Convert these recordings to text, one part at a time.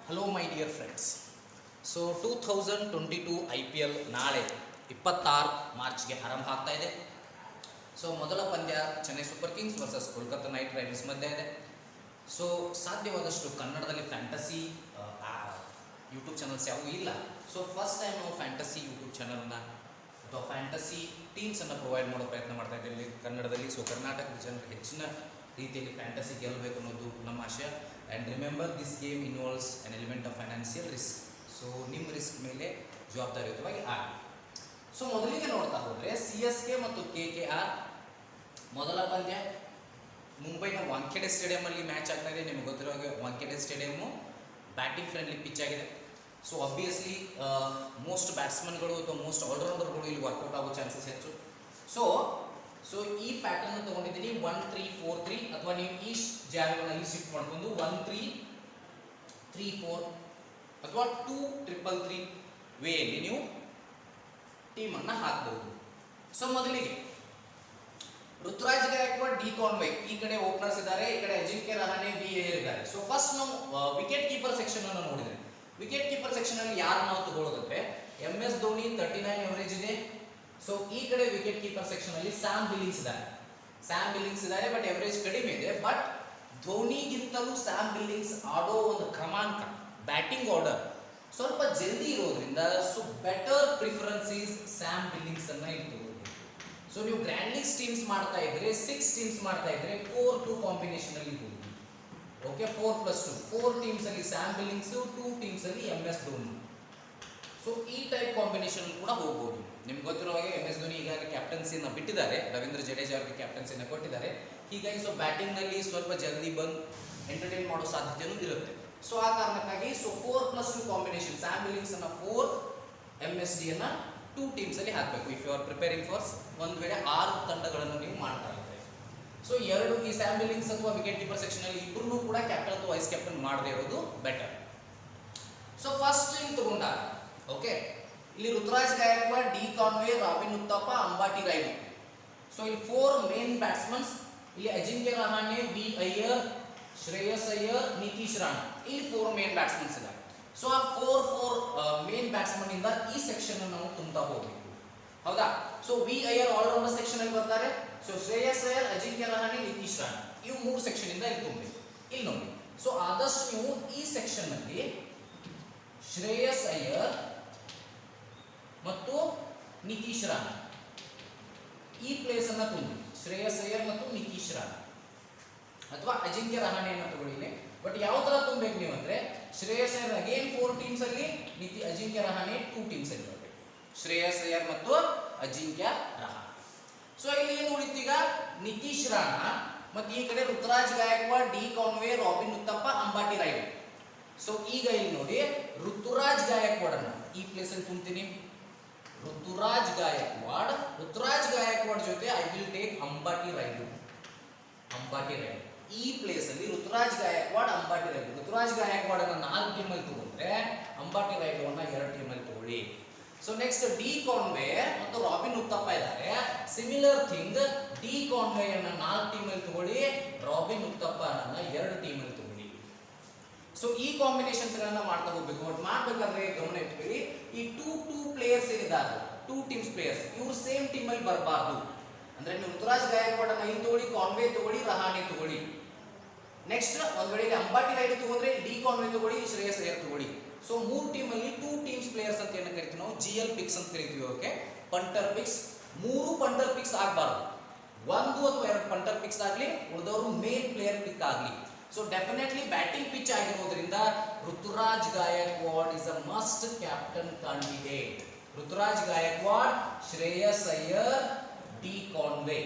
Hello my dear friends. So 2022 IPL ನಾಳೆ 26 ಮಾರ್ಚ್ಗೆ ಆರಂಭ ಆಗ್ತಾ ಇದೆ. ಸೊ ಮೊದಲ ಪಂದ್ಯ Chennai super Kings versus Kolkata Knight Riders ಮಧ್ಯೆ ಇದೆ. ಸೊ ಸಾಧ್ಯವಾದಷ್ಟು ಕನ್ನಡದಲ್ಲಿ ಫ್ಯಾಂಟಸಿ ಯೂಟ್ಯೂಬ್ ಚಾನಲ್ಸ್ ಯಾವುವು ಇಲ್ಲ. ಸೊ ಫಸ್ಟ್ ಟೈಮ್ ನಾವು ಫ್ಯಾಂಟಸಿ ಯೂಟ್ಯೂಬ್ ಚಾನಲ್ನ ಅಥವಾ ಫ್ಯಾಂಟಸಿ ಟೀಮ್ಸನ್ನು ಪ್ರೊವೈಡ್ ಮಾಡೋ ಪ್ರಯತ್ನ ಮಾಡ್ತಾ ಇದ್ದೀವಿ ಕನ್ನಡದಲ್ಲಿ. ಸೊ ಕರ್ನಾಟಕದ ಜನರಿಗೆ ಹೆಚ್ಚಿನ ರೀತಿಯಲ್ಲಿ ಫ್ಯಾಂಟಸಿ ಗೆಲ್ಲಬೇಕು ಅನ್ನೋದು ನಮ್ಮ ಆಶಯ. And remember, this game involves N element of financial risk. So ನಿಮ್ಮ ರಿಸ್ಕ್ ಮೇಲೆ ಜವಾಬ್ದಾರಿಯುತವಾಗಿ ಆಡಿ. ಸೊ ಮೊದಲಿಗೆ ನೋಡ್ತಾ ಹೋದರೆ CSK ಮತ್ತು KKR ಮೊದಲ ಪಂದ್ಯ ಮುಂಬೈನ ವಾಂಖೆಡೆ ಸ್ಟೇಡಿಯಮಲ್ಲಿ ಮ್ಯಾಚ್ ಆಗ್ತಾ ಇದೆ. ನಿಮಗೆ ಗೊತ್ತಿರೋ ಹಾಗೆ Wankhede stadium batting friendly pitch ಆಗಿದೆ. ಸೊ ಆಬ್ವಿಯಸ್ಲಿ ಮೋಸ್ಟ್ ಬ್ಯಾಟ್ಸ್ಮನ್ಗಳು ಅಥವಾ ಮೋಸ್ಟ್ ಆಲ್ರೌಂಡರ್ಗಳು ಇಲ್ಲಿ ವರ್ಕೌಟ್ ಆಗೋ ಚಾನ್ಸಸ್ ಹೆಚ್ಚು. ಸೊ ಈ ಪ್ಯಾಟರ್ನ್ ತೊಗೊಂಡಿದ್ದೀನಿ 1-3-4-3, ಅಥವಾ ನೀವು ಈ ಜಾಗಗಳಲ್ಲಿ ಶಿಫ್ಟ್ ಮಾಡ್ಕೊಂಡು 1-3-3-4 ಅಥವಾ 2-3-3 ವೇಯಲ್ಲಿ ನೀವು ಟೀಮನ್ನು ಹಾಕಬಹುದು. ಸೊ ಮೊದಲಿಗೆ ಋತುರಾಜ್ ಗಾಯಕ್ವಾಡ್, ಡಿ ಕಾನ್ವೆ ಈ ಕಡೆ ಓಪನರ್ಸ್ ಇದ್ದಾರೆ, ಈ ಕಡೆ ಅಜಿಂಕ್ಯ ರಹಾನೆ, ವಿ ಅಯ್ಯರ್ ಇದ್ದಾರೆ. ಸೊ ಫಸ್ಟ್ ನಾವು ವಿಕೆಟ್ ಕೀಪರ್ ಸೆಕ್ಷನ್ ಅನ್ನು ನೋಡಿದ್ರೆ, ವಿಕೆಟ್ ಕೀಪರ್ ಸೆಕ್ಷನ್ ಅಲ್ಲಿ ಯಾರು ನಾವು ತಗೊಳ್ಳೋದಂದ್ರೆ MS ಧೋನಿ 39 ಎವರೇಜ್ ಇದೆ. ಸೊ ಈ ಕಡೆ ವಿಕೆಟ್ ಕೀಪರ್ ಸೆಕ್ಷನ್ ಅಲ್ಲಿ ಸ್ಯಾಮ್ ಬಿಲ್ಲಿಂಗ್ಸ್ ಇದ್ದಾರೆ, ಬಟ್ ಎವರೇಜ್ ಕಡಿಮೆ ಇದೆ. ಬಟ್ ಧೋನಿಗಿಂತಲೂ ಸ್ಯಾಮ್ ಬಿಲ್ಲಿಂಗ್ಸ್ ಆಡೋ ಒಂದು ಕ್ರಮಾಂಕ, ಬ್ಯಾಟಿಂಗ್ ಆರ್ಡರ್ ಸ್ವಲ್ಪ ಜಲ್ದಿ ಇರೋದ್ರಿಂದ so better preference is Sam Billings ಅನ್ನ ಇಲ್ಲಿ ತಗೊಳ್ಬೇಕು. ಸೊ ನೀವು ಗ್ರ್ಯಾಂಡ್ ಲೀಗ್ಸ್ ಟೀಮ್ಸ್ ಮಾಡ್ತಾ ಇದ್ರೆ 6 ಟೀಮ್ಸ್ ಮಾಡ್ತಾ ಇದ್ರೆ 4-2 ಕಾಂಬಿನೇಷನ್ ಅಲ್ಲಿ ಹೋಗಿ. ಓಕೆ, 4+2 4 ಟೀಮ್ಸ್ ಅಲ್ಲಿ ಸ್ಯಾಮ್ ಬಿಲ್ಲಿಂಗ್ಸ್, 2 ಟೀಮ್ಸ್ ಅಲ್ಲಿ MS ಧೋನಿ. ಸೊ ಈ ಟೈಪ್ ಕಾಂಬಿನೇಷನ್ ಕೂಡ ಹೋಗ್ಬೋದು. ನಿಮ್ಗೆ ಗೊತ್ತಿರೋ ಹಾಗೆ MS ಧೋನಿ ಈಗಾಗಲೇ ಕ್ಯಾಪ್ಟನ್ಸಿಯನ್ನು ಬಿಟ್ಟಿದ್ದಾರೆ, ರವೀಂದ್ರ ಜಡೇಜಾ ಅವರಿಗೆ ಕ್ಯಾಪ್ಟನ್ಸಿಯನ್ನು ಕೊಟ್ಟಿದ್ದಾರೆ. ಹೀಗಾಗಿ ಸೊ ಬ್ಯಾಟಿಂಗ್ನಲ್ಲಿ ಸ್ವಲ್ಪ ಜಲ್ದಿ ಬಂದು ಎಂಟರ್ಟೈನ್ ಮಾಡೋ ಸಾಧ್ಯತೆಯೂ ಇರುತ್ತೆ. ಸೊ ಆ ಕಾರಣಕ್ಕಾಗಿ ಸೊ 4+2 ಕಾಂಬಿನೇಷನ್, ಸ್ಯಾಮ್ ಬಿಲ್ಲಿಂಗ್ಸ್ ಅನ್ನ 4, MSD ಅನ್ನ 2 ಟೀಮ್ಸ್ ಅಲ್ಲಿ ಹಾಕಬೇಕು. If you are preparing for ಒಂದು ವೇಳೆ 6 ತಂಡಗಳನ್ನು ನೀವು ಮಾಡ್ತಾ ಇದ್ದಾರೆ. ಸೊ ಎರಡು ಈ ಸ್ಯಾಮ್ ಬಿಲ್ಲಿಂಗ್ಸ್ ಅಥವಾ ವಿಕೆಟ್ ಕೀಪರ್ ಸೆಕ್ಷನ್ ಅಲ್ಲಿ ಇಬ್ಬರೂ ಕೂಡ ಕ್ಯಾಪ್ಟನ್ ಅಥವಾ ವೈಸ್ ಕ್ಯಾಪ್ಟನ್ ಮಾಡದೇ ಇರೋದು ಬೆಟರ್. ಸೊ ಫಸ್ಟ್ ಇಲ್ಲಿ ತಗೊಂಡಾಗ ಓಕೆ, ಇಲ್ಲಿ Ruturaj Gaikwad, D Conway, Robin Uthappa, Ambati Rayudu. So ಇಲ್ಲಿ 4 ಮೇನ್ ಬ್ಯಾಟ್ಸ್ಮನ್ಸ್. ಇಲ್ಲಿ ಅಜಿಂಕ್ಯ ರಹಾನೆ, ವಿ ಅಯ್ಯರ್, ಶ್ರೇಯಸ್ ಅಯ್ಯರ್, ನಿತೀಶ್ ರಾಣಾ, ಇಲ್ಲಿ 4 ಮೇನ್ ಬ್ಯಾಟ್ಸ್ಮನ್ಸ್ ಇದ್ದಾರೆ. ಸೊ ಆ 4 ಮೇನ್ ಬ್ಯಾಟ್ಸ್ಮನ್ ಇಂದ ಈ ಸೆಕ್ಷನ್ ನಾವು ತುಂಬಾ ಹೋಗಬೇಕು, ಹೌದಾ? So V Iyer all-rounder section ಅಲ್ಲಿ ಬರ್ತಾರೆ. ಸೊ ಶ್ರೇಯಸ್ ಅಯ್ಯರ್, ಅಜಿಂಕ್ಯ ರಹಾನೆ, ನಿತೀಶ್ ರಾಣಾ ಇವು 3 ಸೆಕ್ಷನ್ ಇಂದ ಇಲ್ಲಿ ತುಂಬಬೇಕು. ಇಲ್ಲಿ ನೋಡಿ, ಸೊ ಆದಷ್ಟು ನೀವು ಈ ಸೆಕ್ಷನ್ ಅಲ್ಲಿ ಶ್ರೇಯಸ್ ಅಯ್ಯರ್ ಮತ್ತು ನಿತೀಶ್ ರಾಣಾ ಈ ಪ್ಲೇಸ್ ಅನ್ನ ತುಂಬಿ, ಶ್ರೇಯಸ್ ಅಯ್ಯರ್ ಮತ್ತು ನಿತೀಶ್ ರಾಣಾ ಅಥವಾ ಅಜಿಂಕ್ಯ ರಹಾನೆಯನ್ನು ತಗೊಳ್ಳಿ. ಬಟ್ ಯಾವ ತರ ತುಂಬಬೇಕು ನೀವು ಅಂದ್ರೆ, ಶ್ರೇಯಸ್ ಅಯ್ಯರ್ ಅಗೇನ್ 4 ಟೀಮ್ಸ್ ಅಲ್ಲಿ, ಅಜಿಂಕ್ಯ ರಹಾನೆ 2 ಟೀಮ್ಸ್ ಅಲ್ಲಿ ಬರಬೇಕು. ಶ್ರೇಯಸ್ ಅಯ್ಯರ್ ಮತ್ತು ಅಜಿಂಕ್ಯ ರಹಾನೆ. ಸೊ ಇಲ್ಲಿ ಏನು ಉಳಿತೀಗ, ನಿತೀಶ್ ರಾಣಾ ಮತ್ತು ಈ ಕಡೆ Ruturaj Gaikwad, D Conway, Robin Uthappa, Ambati Rayudu. So ಈಗ ಇಲ್ಲಿ ನೋಡಿ, ಋತುರಾಜ್ ಗಾಯಕ್ವಾಡ್ ಅನ್ನು ಈ ಪ್ಲೇಸ್ ಅಲ್ಲಿ ತುಂಬ್ತೀನಿ. ಋತುರಾಜ್ ಗಾಯಕ್ವಾಡ್ ಜೊತೆ I will take Ambati raid. ಈ ಪ್ಲೇಸ್ ಅಲ್ಲಿ ಋತುರಾಜ್ ಗಾಯಕ್ವಾಡ್, ಅಂಬಾಟಿ ರೈಡು. ಋತುರಾಜ್ ಗಾಯಕ್ವಾಡ್ ಅನ್ನ 4 ಟೀಮ್ ಅಲ್ಲಿ ತಗೊಂಡ್ರೆ ಅಂಬಾಟಿ ರೈಡು ಅನ್ನ 2 ಟೀಮ್ ಅಲ್ಲಿ ತಗೊಳ್ಳಿ. ಸೊ ನೆಕ್ಸ್ಟ್ ಡಿ ಕಾನ್ವೆ ಮತ್ತು ರಾಬಿನ್ ಉತ್ತಪ್ಪ ಇದ್ದಾರೆ. ಸಿಮಿಲರ್ ಥಿಂಗ್, ಡಿ ಕಾನ್ವೆ ಅನ್ನ 4 ಟೀಮ್ ಅಲ್ಲಿ ತಗೊಳ್ಳಿ, ರಾಬಿನ್ ಉತ್ತಪ್ಪ ಅನ್ನ 2 ಟೀಮ್ ಅಲ್ಲಿ ತಗೊಳ್ಳಿ. ಸೊ ಈ ಕಾಂಬಿನೇಷನ್ಸ್ ಗಳನ್ನ ಮಾಡ್ತಾ ಹೋಗ್ಬೇಕು. ಬಟ್ ಮಾಡ್ಬೇಕಾದ್ರೆ ಗಮನ ಇಟ್ಕೊಳ್ಳಿ, ಈ 2 ಪ್ಲೇಯರ್ಸ್ ಏನಿದ್ದಾರೆ, 2 ಟೀಮ್ಸ್ ಪ್ಲೇಯರ್ಸ್, ಇವರು ಸೇಮ್ ಟೀಮ್ ಅಲ್ಲಿ ಬರಬಾರ್ದು. ಅಂದ್ರೆ ನೀವು ಋತುರಾಜ್ ಗಾಯಕ್ವಾಡ್ ಅನ್ನ ಇಲ್ಲಿ ತಗೊಳ್ಳಿ, ಕಾನ್ವೆ ತಗೊಳ್ಳಿ, ರಹಾನೆ ತಗೊಳ್ಳಿ. ನೆಕ್ಸ್ಟ್ ಒಂದ್ ವೇಳೆ ಅಂಬಾಟಿ ರೈಡು ತಗೊಂಡ್ರೆ ಡಿ ಕಾನ್ವೆ ತಗೊಳ್ಳಿ, ಶ್ರೇಯಸ್ ಅಯ್ಯರ್ ತಗೊಳ್ಳಿ. ಸೊ 3 ಟೀಮ್ ಅಲ್ಲಿ 2 ಟೀಮ್ಸ್ ಪ್ಲೇಯರ್ಸ್ ಅಂತ ಏನು ಕರಿತೀವಿ ನಾವು, GL ಪಿಕ್ಸ್ ಅಂತ ಕರಿತೀವಿ. Okay, punter picks. 3 punter picks ಆಗಬಾರ್ದು, 1 ಅಥವಾ 2 ಪಂಟರ್ ಪಿಕ್ಸ್ ಆಗಲಿ, ಉಳಿದವರು ಮೇನ್ ಪ್ಲೇಯರ್ ಪಿಕ್ ಆಗಲಿ. ಸೊ ಡೆಫಿನೆಟ್ಲಿ ಬ್ಯಾಟಿಂಗ್ ಪಿಚ್ ಆಗಿರೋದ್ರಿಂದ Ruturaj Gaikwad is a must captain candidate. Ruturaj Gaikwad, Shreyas Iyer, D Conway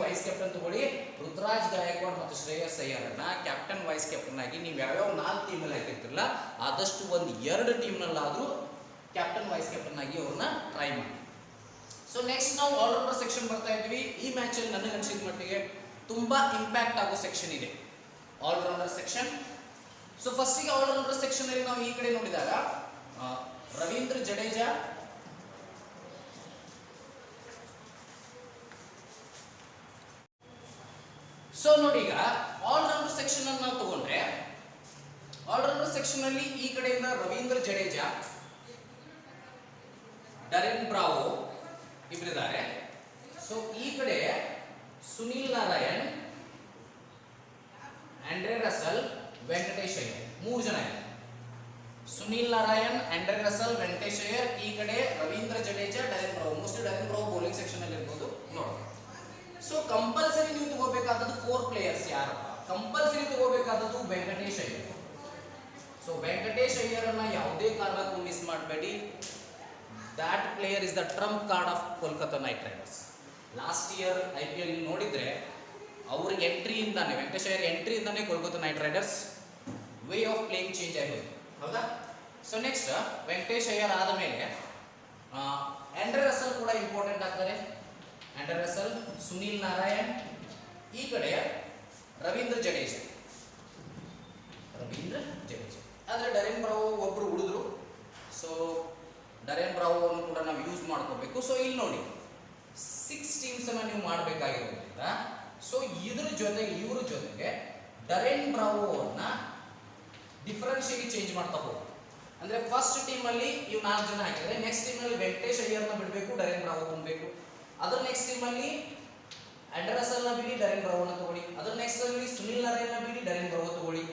vice captain ತಗೊಳ್ಳಿ. ಋತುರಾಜ್ ಗಾಯಕ್ವಾಡ್ ಮತ್ತು ಶ್ರೇಯಸ್ ಅಯ್ಯರ್ ಅನ್ನ ಕ್ಯಾಪ್ಟನ್ ವೈಸ್ ಕ್ಯಾಪ್ಟನ್ ಆಗಿ ನೀವು ಯಾವ್ಯಾವ 4 ಟೀಮ್ ಅಲ್ಲಿ ಹಾಕಿರ್ತಿರಲ್ಲ, ಆದಷ್ಟು ಒಂದು 2 ಟೀಮ್ ನಲ್ಲಾದ್ರೂ ಕ್ಯಾಪ್ಟನ್ ವೈಸ್ ಕ್ಯಾಪ್ಟನ್ ಆಗಿ ಅವ್ರನ್ನ ಟ್ರೈ ಮಾಡಿ. ಸೊ ನೆಕ್ಸ್ಟ್ ನಾವು ಆಲ್ರೌಂಡರ್ ಸೆಕ್ಷನ್ ಬರ್ತಾ ಇದ್ವಿ. ಈ ಮ್ಯಾಚ್ ಅಲ್ಲಿ ನನಗೆ ಅನಿಸಿದ ಮಟ್ಟಿಗೆ ತುಂಬಾ ಇಂಪ್ಯಾಕ್ಟ್ ಆಗೋ ಸೆಕ್ಷನ್ ಇದೆ, ಆಲ್ರೌಂಡರ್ ಸೆಕ್ಷನ್. ಸೊ ಫಸ್ಟಿಗೆ ಆಲ್ರೌಂಡರ್ ಸೆಕ್ಷನ್ ಅಲ್ಲಿ ನಾವು ಈ ಕಡೆ ನೋಡಿದಾಗ ರವೀಂದ್ರ ಜಡೇಜಾ, ಸೊ ನೋಡಿ ಈಗ ಆಲ್ರೌಂಡರ್ ಸೆಕ್ಷನ್ ಅನ್ನು ನಾವು ತಗೊಂಡ್ರೆ, ಆಲ್ರೌಂಡರ್ ಸೆಕ್ಷನ್ ಅಲ್ಲಿ ಈ ಕಡೆಯಿಂದ ರವೀಂದ್ರ ಜಡೇಜಾ, ಡರೆನ್ ಬ್ರಾವೋ ಇಬ್ಬರಿದ್ದಾರೆ. ಸೊ ಈ ಕಡೆ Sunil Narine, Andre Russell, Venkatesh Iyer, 3 ಜನ ಇದ್ದಾರೆ. Sunil Narine, Andre Russell, Venkatesh Iyer, ಈ ಕಡೆ Ravindra Jadeja, Darren Bravo. Mostly Darren Bravo bowling section ಅಲ್ಲಿ ಇರ್ಬೋದು ನೋಡಿ. ಸೊ ಕಂಪಲ್ಸರಿ ನೀವು ತಗೋಬೇಕಾದದ್ದು 4 ಪ್ಲೇಯರ್ಸ್ ಯಾರಪ್ಪ? ಕಂಪಲ್ಸರಿ ತಗೋಬೇಕಾದದ್ದು ವೆಂಕಟೇಶ್ ಅಯ್ಯರ್. ಸೊ ವೆಂಕಟೇಶ್ ಅಯ್ಯರ್ ಅನ್ನ ಯಾವುದೇ ಕಾರಣಕ್ಕೂ ಮಿಸ್ ಮಾಡಬೇಡಿ. That player is the trump card of Kolkata Knight Riders. Last year IPL ನೋಡಿದ್ರೆ ಅವ್ರ ಎಂಟ್ರಿಯಿಂದಾನೆ, ವೆಂಕಟೇಶ್ ಅಯ್ಯರ್ ಎಂಟ್ರಿಯಿಂದಾನೆ Kolkata Knight Riders way of playing change ಆಗೋದು, ಹೌದಾ? ಸೊ ನೆಕ್ಸ್ಟ್ ವೆಂಕಟೇಶ್ ಅಯ್ಯರ್ ಆದ ಮೇಲೆ ಆಂಡ್ರೆ ರಸಲ್ ಕೂಡ ಇಂಪಾರ್ಟೆಂಟ್ ಆಗ್ತಾರೆ. ಆಂಡ್ರೆ ರಸಲ್, ಸುನಿಲ್ ನಾರಾಯಣ್, ಈ ಕಡೆ ರವೀಂದ್ರ ಜಡೇಜಾ. ಆದರೆ ಡರೆನ್ ಬ್ರಾವೋ ಒಬ್ರು ಉಳಿದ್ರು. ಸೊ ಡರೆನ್ ಬ್ರಾವೋವನ್ನು ಕೂಡ ನಾವು ಯೂಸ್ ಮಾಡ್ಕೋಬೇಕು. ಸೊ ಇಲ್ಲಿ ನೋಡಿ 6 ಟೀಮ್ಸ್ ಅನ್ನ ನೀವು ಮಾಡಬೇಕಾಗಿರೋದ್ರಿಂದ ಸೊ ಇವ್ರ ಜೊತೆಗೆ ಡರೆನ್ ಬ್ರಾವೋವನ್ನ ಡಿಫರೆನ್ಷಿಯಲಿ ಚೇಂಜ್ ಮಾಡ್ತಾ ಹೋಗಿ. ಅಂದ್ರೆ ಫಸ್ಟ್ ಟೀಮ್ ಅಲ್ಲಿ ಇವ್ 4 ಜನ ಹಾಕಿದ್ರೆ ನೆಕ್ಸ್ಟ್ ಟೀಮ್ ಅಲ್ಲಿ ವೆಂಕಟೇಶ್ ಅಯ್ಯರ್ನ ಬಿಡಬೇಕು, ಡರೆನ್ ಬ್ರಾವೋ ತುಂಬಬೇಕು. ಅದರ ನೆಕ್ಸ್ಟ್ ಟೀಮ್ ಅಲ್ಲಿ ಆಂಡ್ರೆ ರಸಲ್ನ ಬಿಡಿ, ಡರೆನ್ ಬ್ರಾವೋನ ತಗೊಳ್ಳಿ. ಅದರ ನೆಕ್ಸ್ಟ್ ಅಲ್ಲಿ ಸುನಿಲ್ ನಾರಾಯಣ್ನ ಬಿಡಿ, ಡರೆನ್ ಬ್ರಾವೋ ತಗೊಳ್ಳಿ.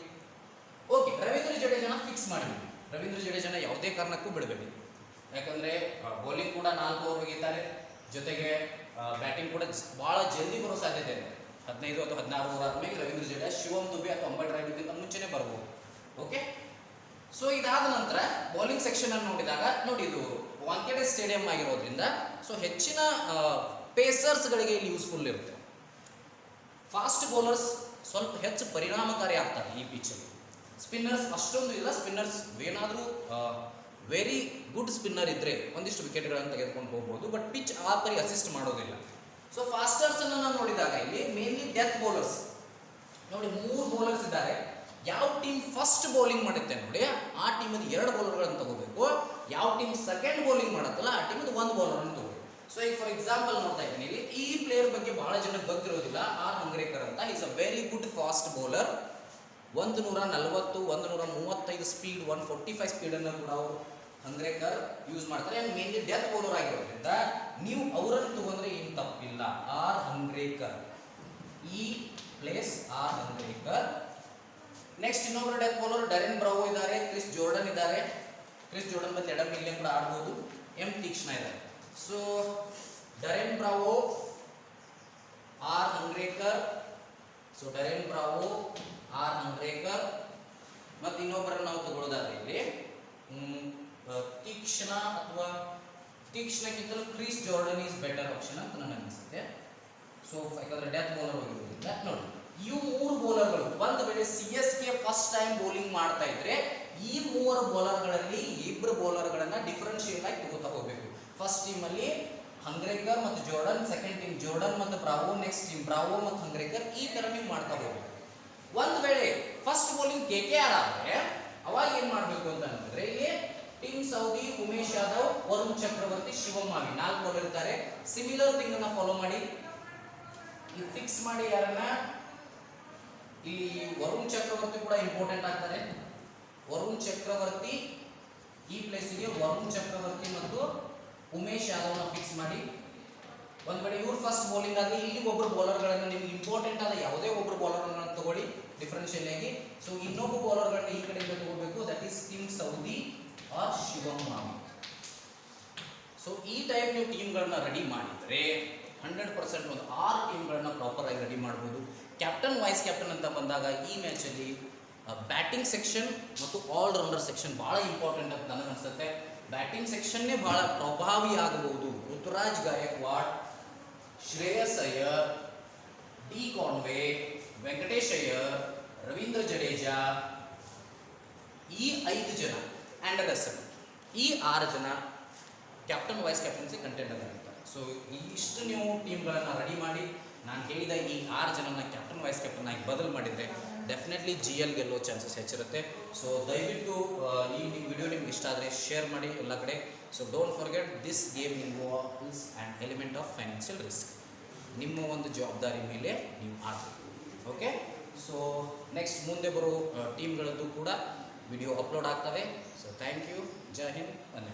ಓಕೆ, ರವೀಂದ್ರ ಜಡೇಜಾನ ಫಿಕ್ಸ್ ಮಾಡಿದ್ವಿ. ರವೀಂದ್ರ ಜಡೇಜಾನ ಯಾವುದೇ ಕಾರಣಕ್ಕೂ ಬಿಡಬೇಡಿ. ಯಾಕಂದ್ರೆ ಬೌಲಿಂಗ್ ಕೂಡ 4 ಓವರ್ ಹೋಗಿದ್ದಾರೆ, ಜೊತೆಗೆ ಬ್ಯಾಟಿಂಗ್ ಕೂಡ ಬಹಳ ಜಲ್ದಿ ಬರೋ ಸಾಧ್ಯತೆ ಇದೆ. 15 ಅಥವಾ 16 ಓವರ್ ಆದ್ಮೇಲೆ ರವೀಂದ್ರ ಜಡೇಜಾ ಶಿವಮ್ ದುಬೆ ಅಥವಾ ಅಂಬಟ್ ರಾಯುಡುಗಿಂತ ಮುಂಚೆನೆ ಬರ್ಬೋದು. ಓಕೆ, ಸೊ ಇದಾದ ನಂತರ ಬೌಲಿಂಗ್ ಸೆಕ್ಷನ್ ಅನ್ನು ನೋಡಿದಾಗ ನೋಡಿ, ಇದು ವಾಂಖೇಡೆ ಸ್ಟೇಡಿಯಂ ಆಗಿರೋದ್ರಿಂದ ಸೊ ಹೆಚ್ಚಿನ ಪೇಸರ್ಸ್ ಗಳಿಗೆ ಇಲ್ಲಿ ಯೂಸ್ಫುಲ್ ಇರುತ್ತೆ. ಫಾಸ್ಟ್ ಬೌಲರ್ಸ್ ಸ್ವಲ್ಪ ಹೆಚ್ಚು ಪರಿಣಾಮಕಾರಿ ಆಗ್ತಾರೆ ಈ ಪಿಚ್ ಅಲ್ಲಿ. ಸ್ಪಿನ್ನರ್ಸ್ ಅಷ್ಟೊಂದು ಇಲ್ಲ. ಸ್ಪಿನ್ನರ್ಸ್ ಏನಾದರೂ ವೆರಿ ಗುಡ್ ಸ್ಪಿನ್ನರ್ ಇದ್ರೆ ಒಂದಿಷ್ಟು ವಿಕೆಟ್ಗಳನ್ನು ತೆಗೆದುಕೊಂಡು ಹೋಗ್ಬೋದು, ಬಟ್ ಪಿಚ್ ಆ ಪರಿ ಅಸಿಸ್ಟ್ ಮಾಡೋದಿಲ್ಲ. ಸೊ ಫಾಸ್ಟರ್ಸ್ ಅನ್ನು ನಾವು ನೋಡಿದಾಗ ಇಲ್ಲಿ ಮೇನ್ಲಿ ಡೆತ್ ಬೌಲರ್ಸ್ ನೋಡಿ, 3 ಬೌಲರ್ಸ್ ಇದ್ದಾರೆ. ಯಾವ ಟೀಮ್ ಫಸ್ಟ್ ಬೌಲಿಂಗ್ ಮಾಡುತ್ತೆ ನೋಡಿ, ಆ ಟೀಮಲ್ಲಿ 2 ಬೌಲರ್ಗಳನ್ನು ತಗೋಬೇಕು. ಯಾವ ಟೀಮ್ ಸೆಕೆಂಡ್ ಬೌಲಿಂಗ್ ಮಾಡುತ್ತಲ್ಲ ಆ ಟೀಮಲ್ಲಿ 1 ಬೌಲರ್ ಅನ್ನು ತಗೋಬೇಕು. ಸೊ ಈಗ ಫಾರ್ ಎಕ್ಸಾಂಪಲ್ ನೋಡ್ತಾ ಇದ್ದೀನಿ ಇಲ್ಲಿ, ಈ ಪ್ಲೇಯರ್ ಬಗ್ಗೆ ಬಹಳ ಜನಕ್ಕೆ ಗೊತ್ತಿರೋದಿಲ್ಲ. ಆರ್ ಹಂಗ್ರೇಕರ್ ಅಂತ. Is a very good fast bowler. 140, 135 speed, 145 speed ಅನ್ನು ಕೂಡ ಅವರು ಹಂಗ್ರೇಕರ್ ಯೂಸ್ ಮಾಡ್ತಾರೆ. ಮೇನ್ಲಿ ಡೆತ್ ಬೌಲರ್ ಆಗಿರೋದ್ರಿಂದ ನೀವು ಅವರನ್ನು ತಗೊಂಡ್ರೆ ಏನು ತಪ್ಪಿಲ್ಲ. ಆರ್ ಹಂಗ್ರೇಕರ್, ಈ ಪ್ಲೇಸ್ ಆರ್ ಹಂಗ್ರೇಕರ್. ನೆಕ್ಸ್ಟ್ ಇನ್ನೊಬ್ಬರು ಡೆತ್ ಬೌಲರ್ ಡರೆನ್ ಬ್ರಾವೋ ಇದ್ದಾರೆ, ಕ್ರಿಸ್ ಜೋರ್ಡನ್ ಇದ್ದಾರೆ. ಕ್ರಿಸ್ ಜೋರ್ಡನ್ ಮತ್ತೆ ಎಡಮ್ ಇಲ್ಲಿ ಕೂಡ ಆಡ್ಬೋದು. ಎಂ ತೀಕ್ಷ್ಣ ಇದ್ದಾರೆ. So Darren Bravo, R Hangargekar. So Darren Bravo, R Hangargekar. ಮತ್ತು ಇನ್ನೊಬ್ಬರನ್ನು ನಾವು ತಗೊಳ್ಳೋದಾದ್ರೆ ಇಲ್ಲಿ ತೀಕ್ಷ್ಣ ಅಥವಾ ತೀಕ್ಷ್ಣಕ್ಕಿಂತಲೂ Chris Jordan is better option ಅಂತ ನನಗೆ ಅನಿಸುತ್ತೆ. ಸೊ ಯಾಕಂದ್ರೆ ಡೆತ್ ಬೌಲರ್ ಹೋಗಿರೋದ್ರಿಂದ ನೋಡಿ, ಇವು 3 ಬೌಲರ್ಗಳು ಒಂದು ವೇಳೆ CSK ಫಸ್ಟ್ ಟೈಮ್ ಬೌಲಿಂಗ್ ಮಾಡ್ತಾ ಇದ್ರೆ ಈ 3 ಬೌಲರ್ಗಳಲ್ಲಿ 2 ಬೌಲರ್ಗಳನ್ನ ಡಿಫರೆನ್ಶಿಯಲ್ ಆಗಿ ತಗೋತಾ ಹೋಗಬೇಕು. ಫಸ್ಟ್ ಟೀಮ್ ಅಲ್ಲಿ ಹಂಗ್ರೇಕರ್ ಮತ್ತು ಜೋರ್ಡನ್, ಸೆಕೆಂಡ್ ಟೀಮ್ ಜೋರ್ಡನ್ ಮತ್ತು ಬ್ರಾವೋ, ನೆಕ್ಸ್ಟ್ ಟೀಮ್ ಬ್ರಾವೋ ಮತ್ತು ಹಂಗ್ರೇಕರ್, ಈ ತರ ನೀವು ಮಾಡ್ತಾ ಹೋಗಬೇಕು. ಒಂದು ವೇಳೆ ಫಸ್ಟ್ ಬೌಲಿಂಗ್ KKR ಆದ್ರೆ ಅವಾಗ ಏನ್ ಮಾಡ್ಬೇಕು ಅಂತ ಅಂತಂದ್ರೆ ಇಲ್ಲಿ ಟೀಮ್ ಸೌದಿ, ಉಮೇಶ್ ಯಾದವ್, ವರುಣ್ ಚಕ್ರವರ್ತಿ, ಶಿವಮ್ ಮಾವಿ 4 ಬೌಲರ್ ಇರ್ತಾರೆ. ಸಿಮಿಲರ್ ಥಿಂಗ್ ಅನ್ನ ಫಾಲೋ ಮಾಡಿ ಈ ಫಿಕ್ಸ್ ಮಾಡಿ ಯಾರನ್ನ ಇಲ್ಲಿ ವರುಣ್ ಚಕ್ರವರ್ತಿ ಕೂಡ ಇಂಪಾರ್ಟೆಂಟ್ ಆಗ್ತಾರೆ. ವರುಣ್ ಚಕ್ರವರ್ತಿ ಈ ಪ್ಲೇಸಿಗೆ ವರುಣ್ ಚಕ್ರವರ್ತಿ ಮತ್ತು ಉಮೇಶ್ ಯಾದವ್ನ ಫಿಕ್ಸ್ ಮಾಡಿ. ಒಂದ್ ವೇಳೆ ಇವ್ರು ಫಸ್ಟ್ ಬೌಲಿಂಗ್ ಆದ್ರೆ ಇಲ್ಲಿ ಒಬ್ಬರು ಬೌಲರ್ಗಳನ್ನು ನಿಮ್ಗೆ ಇಂಪಾರ್ಟೆಂಟ್ ಆದ ಯಾವುದೇ ಒಬ್ಬರು ಬೌಲರ್ಗಳನ್ನ ತಗೊಳ್ಳಿ ಡಿಫರೆನ್ಷಿಯಲ್ ಆಗಿ. ಸೊ ಇನ್ನೊಬ್ಬ ಬೌಲರ್ಗಳನ್ನ ಈ ಕಡೆಯಿಂದ ತಗೋಬೇಕು, that is Tim Southee R Shivam Mavi. So ಈ ಟೈಪ್ ನೀವು ಟೀಮ್ಗಳನ್ನ ರೆಡಿ ಮಾಡಿದ್ರೆ 100% ಒಂದು 6 ಟೀಮ್ಗಳನ್ನ ಪ್ರಾಪರ್ ಆಗಿ ರೆಡಿ ಮಾಡ್ಬೋದು. ಕ್ಯಾಪ್ಟನ್, ವೈಸ್ ಕ್ಯಾಪ್ಟನ್ ಅಂತ ಬಂದಾಗ ಈ ಮ್ಯಾಚಲ್ಲಿ ಬ್ಯಾಟಿಂಗ್ ಸೆಕ್ಷನ್ ಮತ್ತು ಆಲ್ರೌಂಡರ್ ಸೆಕ್ಷನ್ ಬಹಳ ಇಂಪಾರ್ಟೆಂಟ್ ಅಂತ ನನಗೆ ಅನಿಸುತ್ತೆ. ಬ್ಯಾಟಿಂಗ್ ಸೆಕ್ಷನ್ನೇ ಬಹಳ ಪ್ರಭಾವಿ ಆಗಬಹುದು. ಋತುರಾಜ್ ಗಾಯಕ್ವಾಡ್, ಶ್ರೇಯಸ್ ಅಯ್ಯರ್, ಡಿ ಕಾನ್ವೆ, ವೆಂಕಟೇಶ್ ಅಯ್ಯರ್, ರವೀಂದ್ರ ಜಡೇಜಾ, ಈ 5 ಜನ, ಆಂಡ್ರೆ ರಸಲ್, ಈ 6 ಜನ ಕ್ಯಾಪ್ಟನ್, ವೈಸ್ ಕ್ಯಾಪ್ಟನ್ಸಿ ಕಂಟೆಂಡರ್ ಆಗಿರ್ತಾರೆ. ಸೊ ಇಷ್ಟು ನೀವು ಟೀಮ್ಗಳನ್ನು ರೆಡಿ ಮಾಡಿ ನಾನು ಹೇಳಿದ ಈ 6 ಜನನ ಕ್ಯಾಪ್ಟನ್, ವೈಸ್ ಕ್ಯಾಪ್ಟನ್ ಆಗಿ ಬದಲು ಮಾಡಿದರೆ ಡೆಫಿನೆಟ್ಲಿ GL ಗೆಲ್ಲೋ ಚಾನ್ಸಸ್ ಹೆಚ್ಚಿರುತ್ತೆ. ಸೊ ದಯವಿಟ್ಟು ಈ ವಿಡಿಯೋ ನಿಮ್ಗೆ ಇಷ್ಟ ಆದರೆ ಶೇರ್ ಮಾಡಿ ಎಲ್ಲ ಕಡೆ. So don't forget this game involves an element of financial risk. ನಿಮ್ಮ ಒಂದು ಜವಾಬ್ದಾರಿ ಮೇಲೆ ನೀವು ಆಡಬೇಕು. ಓಕೆ, ಸೊ ನೆಕ್ಸ್ಟ್ ಮುಂದೆ ಬರೋ ಟೀಮ್ಗಳದ್ದು ಕೂಡ ವಿಡಿಯೋ ಅಪ್ಲೋಡ್ ಆಗ್ತವೆ. ಸೊ ಥ್ಯಾಂಕ್ ಯು, ಜೈ ಹಿಂದ್, ಧನ್ಯವಾದ.